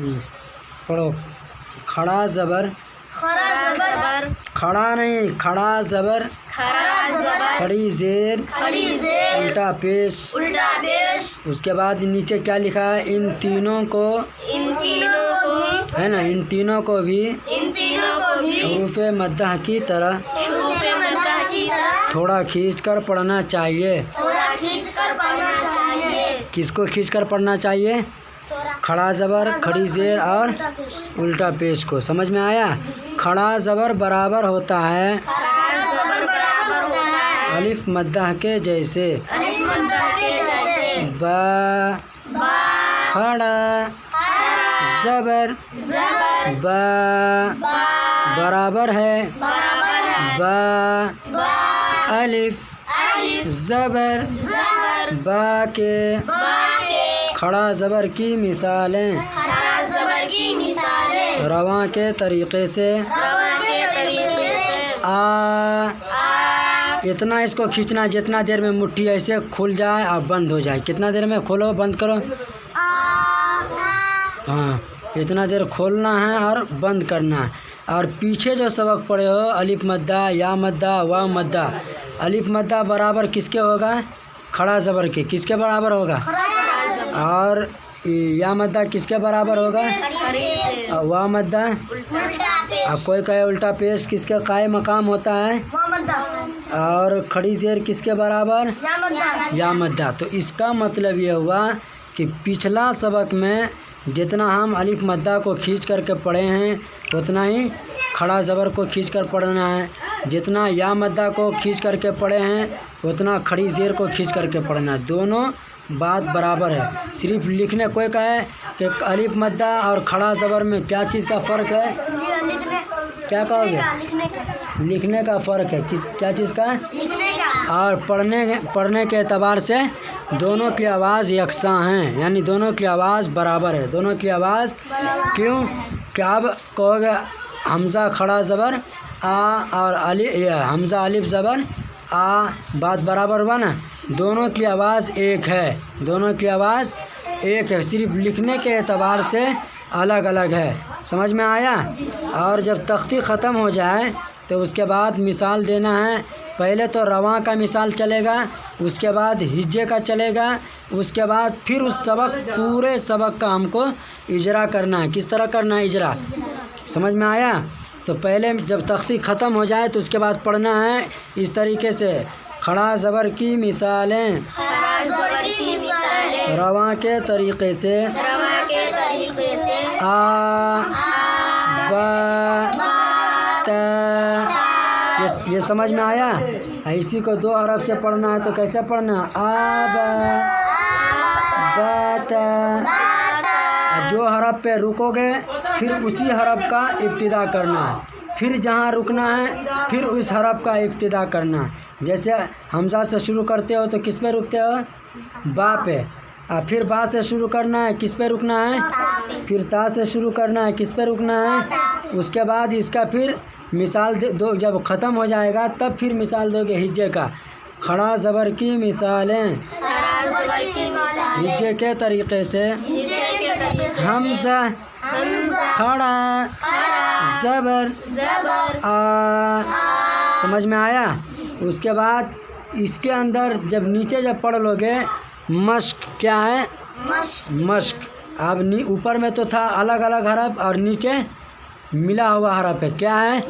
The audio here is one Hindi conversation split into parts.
पढ़ो। खड़ा ज़बर, खड़ा नहीं, खड़ा ज़बर, खड़ी ज़ेर, उल्टा पेश। उसके बाद नीचे क्या लिखा है? इन तीनों को है ना, इन तीनों को भी हरूफ मद्दह की तरह थोड़ा खींचकर पढ़ना चाहिए। किसको खींचकर पढ़ना चाहिए? खड़ा ज़बर, खड़ी ज़ेर और उल्टा पेश को। समझ में आया? खड़ा ज़बर बराबर होता है अलिफ मद्दह के जैसे। बा, खड़ा ज़बर, बा बराबर है बा, अलिफ ज़बर, बा के। खड़ा ज़बर की मिसालें रवां के तरीक़े से आ। इतना इसको खींचना जितना देर में मुट्ठी ऐसे खुल जाए और बंद हो जाए। कितना देर में खोलो, बंद करो। हाँ, इतना देर खोलना है और बंद करना है। और पीछे जो सबक पढ़े हो अलिफ मद्दा, या मद्दा, वाव मद्दा, अलिफ मद्दा बराबर किसके होगा? खड़ा ज़बर के। किसके बराबर होगा? और या मद्दा किसके बराबर होगा? वाव मद्दा। अब कोई कहे उल्टा पेश किसके कायम मकाम होता है? और खड़ी ज़ेर किसके बराबर? या मद्दा। तो इसका मतलब ये हुआ कि पिछला सबक में जितना हम अलिफ मद्दा को खींच करके पढ़े हैं उतना ही खड़ा ज़बर को खींच कर पढ़ना है। जितना या मद्दा को खींच करके पढ़े हैं उतना खड़ी ज़ेर को खींच करके पढ़ना है। दोनों बात बराबर है। सिर्फ लिखने, कोई कहे कि अलिफ मद्दा और खड़ा ज़बर में क्या चीज़ का फ़र्क है? क्या कहोगे? लिखने का फ़र्क है। क्या चीज़ का? और पढ़ने के एतबार से दोनों की आवाज़ यकसां हैं, यानी दोनों की आवाज़ बराबर है। दोनों की आवाज़ क्यों? क्या अब कहोगे हमज़ा खड़ा ज़बर आ और हमज़ा अलिफ ज़बर आ, बात बराबर हुआ ना? दोनों की आवाज़ एक है, दोनों की आवाज़ एक है, सिर्फ लिखने के एतबार से अलग अलग है। समझ में आया? और जब तख्ती ख़त्म हो जाए तो उसके बाद मिसाल देना है। पहले तो रवां का मिसाल चलेगा, उसके बाद हिज्जे का चलेगा, उसके बाद फिर उस सबक, पूरे सबक का हमको इजरा करना है। किस तरह करना है इजरा? समझ में आया? तो पहले जब तख्ती ख़त्म हो जाए तो उसके बाद पढ़ना है इस तरीके से। खड़ा ज़बर की मिसालें रवां के तरीक़े से आ, बा, ता। ये समझ में आया? इसी को दो हरफ से पढ़ना है तो कैसे पढ़ना? आ, बा, ता। जो हरफ पे रुकोगे फिर उसी हरफ का इब्तिदा करना है। फिर जहाँ रुकना है फिर उस हरफ का इब्तिदा करना है। जैसे हमज़ा से शुरू करते हो तो किस पे रुकते हो? बा पे। और फिर बा से शुरू करना है, किस पे रुकना है? फिर ता से शुरू करना है, किस पे रुकना है? उसके बाद इसका फिर मिसाल दो। जब ख़त्म हो जाएगा तब फिर मिसाल दोगे हिज्जे का। खड़ा ज़बर की मिसालें हिज्जे के तरीक़े से हमज़ा खड़ा ज़बर आ। समझ में आया? उसके बाद इसके अंदर जब नीचे जब पढ़ लोगे मश्क। क्या है? मश्क। अब ऊपर में तो था अलग अलग हरफ और नीचे मिला हुआ हरफ है। क्या है?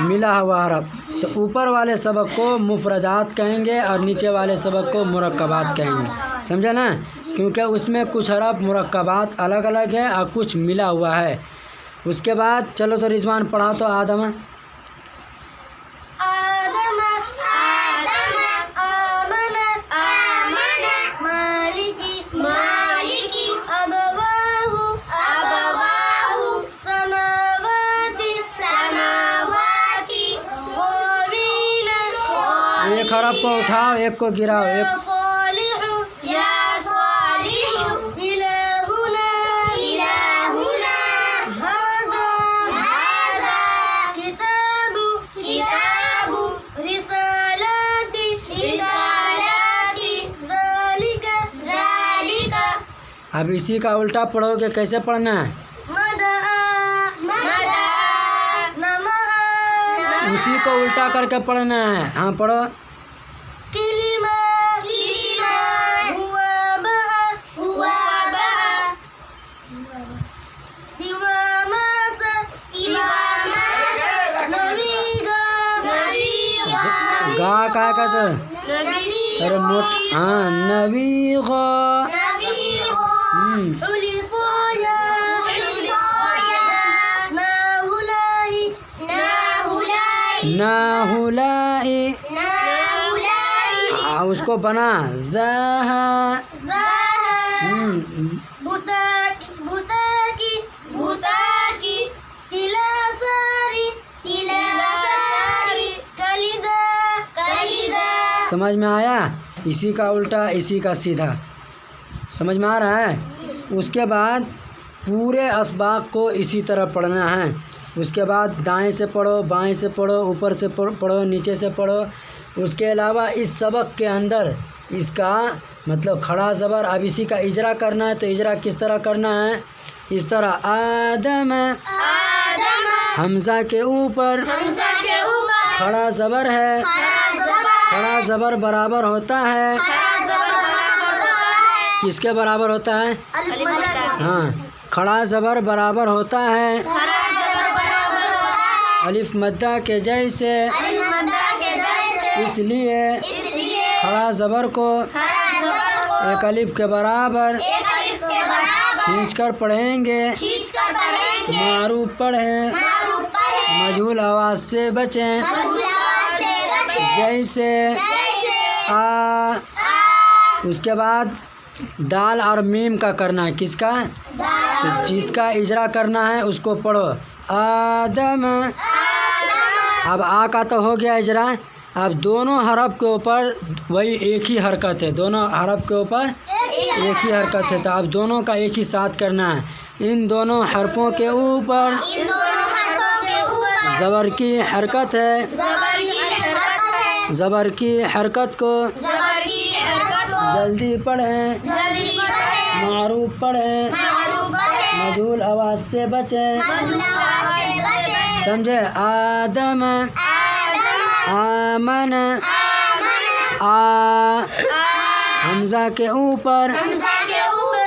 मिला हुआ हरफ। तो ऊपर वाले सबक को मुफरदात कहेंगे और नीचे वाले सबक को मुरक्कबात कहेंगे। समझा ना? क्योंकि उसमें कुछ हरफ मुरक्कबात अलग अलग है और कुछ मिला हुआ है। उसके बाद चलो तो रिजवान पढ़ा तो आदम। एक हरफ को उठाओ, एक को गिराओ। एक अब इसी का उल्टा पढ़ोगे। कैसे पढ़ना है? उसी को उल्टा करके पढ़ना है। हाँ पढ़ो। किलिमा किलिमा हुआ बहा हिवामासा नवीगा गा का कहते? अरे मोट हाँ नवीगा। हुलिसोया नाहुलाई उसको बना ज़हा। बुताकी तिलासारी कलिदा समझ में आया? इसी का उल्टा इसी का सीधा, समझ में आ रहा है? उसके बाद पूरे असबाक को इसी तरह पढ़ना है। उसके बाद दाएं से पढ़ो, बाएं से पढ़ो, ऊपर से पढ़ो, नीचे से पढ़ो। उसके अलावा इस सबक के अंदर इसका मतलब खड़ा ज़बर, अब इसी का इजरा करना है। तो इजरा किस तरह करना है? इस तरह आदम हमज़ा के ऊपर खड़ा ज़बर है। खड़ा ज़बर बराबर होता है किसके बराबर होता है? हाँ खड़ा ज़बर बराबर होता है अलिफ मद्दा के जैसे। इसलिए खड़ा ज़बर को एक अलिफ के बराबर खींचकर पढ़ेंगे। मारूफ पढ़ें, मजहूल आवाज़ से बचें। जैसे आ। उसके बाद दाल और मीम का करना है। किसका? तो जिसका इजरा करना है उसको पढ़ो। आदम। अब आ का तो हो गया इजरा। अब दोनों हरफ के ऊपर वही एक ही हरकत है। दोनों हरफ के ऊपर एक ही हरकत है। तो अब दोनों का एक ही साथ करना है। इन दोनों हरफों के ऊपर ज़बर की हरकत है। ज़बर की हरकत को जल्दी पढ़ें। मारूफ पढ़ें, मजहूल आवाज़ से बचें। समझे? आदम आमन आ हमज़ा के ऊपर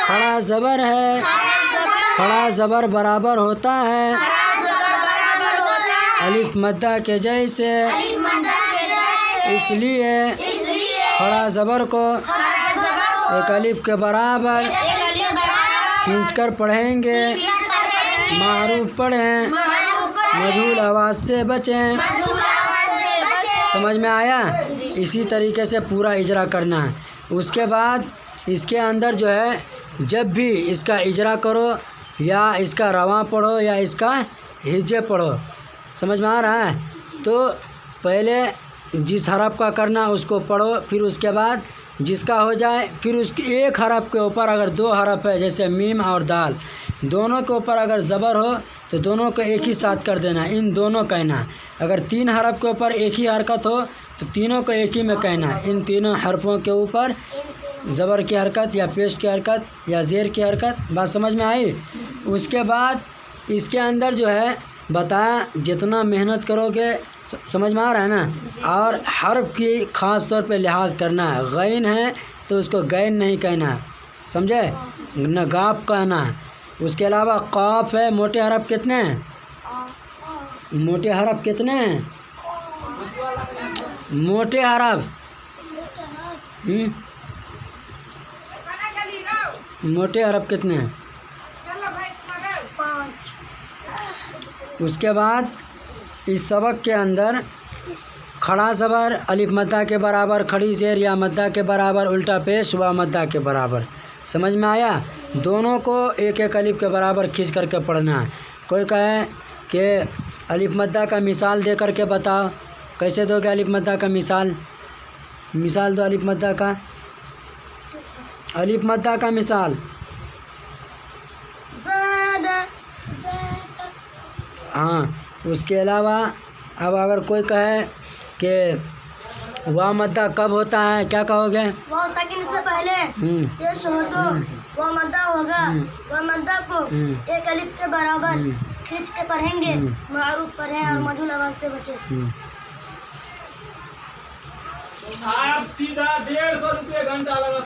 खड़ा ज़बर है। खड़ा ज़बर बराबर होता है अलिफ मद्दा के जैसे। इसलिए खड़ा ज़बर को एक अलिफ के बराबर खींचकर पढ़ेंगे। मारूफ पढ़ें, मजहूल आवाज़ से बचें। समझ में आया? इसी तरीके से पूरा इजरा करना है। उसके बाद इसके अंदर जो है जब भी इसका इजरा करो या इसका रवा पढ़ो या इसका हिज्जे पढ़ो, समझ में आ रहा है? तो पहले जिस हरफ का करना उसको पढ़ो, फिर उसके बाद जिसका हो जाए फिर उसके एक हरफ के ऊपर अगर दो हरफ है जैसे मीम और दाल, दोनों के ऊपर अगर ज़बर हो तो दोनों को एक ही साथ कर देना, इन दोनों कहना। अगर तीन हरफ के ऊपर एक ही हरकत हो तो तीनों को एक ही में कहना। इन तीनों हरफों के ऊपर ज़बर की हरकत या पेश की हरकत या ज़ेर की हरकत। बात समझ में आई? उसके बाद इसके अंदर जो है बताया जितना मेहनत करोगे, समझ में आ रहा है ना? और हर्फ की ख़ास तौर पे लिहाज करना है। गैन है तो उसको गैन नहीं कहना, समझे? न गाफ कहना है। उसके अलावा क़ाफ है, मोटे हरफ कितने हैं? मोटे हरफ कितने हैं? मोटे हरफ मोटे हरफ कितने हैं? उसके बाद इस सबक के अंदर खड़ा ज़बर अलिफ मद्दा के बराबर, खड़ी ज़ेर या मद्दा के बराबर, उल्टा पेश व मद्दा के बराबर। समझ में आया? दोनों को एक एक अलिफ के बराबर खींच करके पढ़ना है। कोई कहे कि अलिफ मद्दा का मिसाल दे करके बताओ, कैसे दोगे अलिफ मद्दा का मिसाल? मिसाल दो अलिफ मद्दा का। अलिफ मद्दा का मिसाल हाँ। उसके अलावा अब अगर कोई कहे कि वाह मद्दा कब होता है, क्या कहोगे? वाह साकिन से पहले ये शोर दो वाह मद्दा होगा। वाह मद्दा को एक अलिफ के बराबर खींच के पढ़ेंगे, मारूफ पढ़े और मजूल आवाज से बचे। आप सीधा 150 रुपये घंटा लगा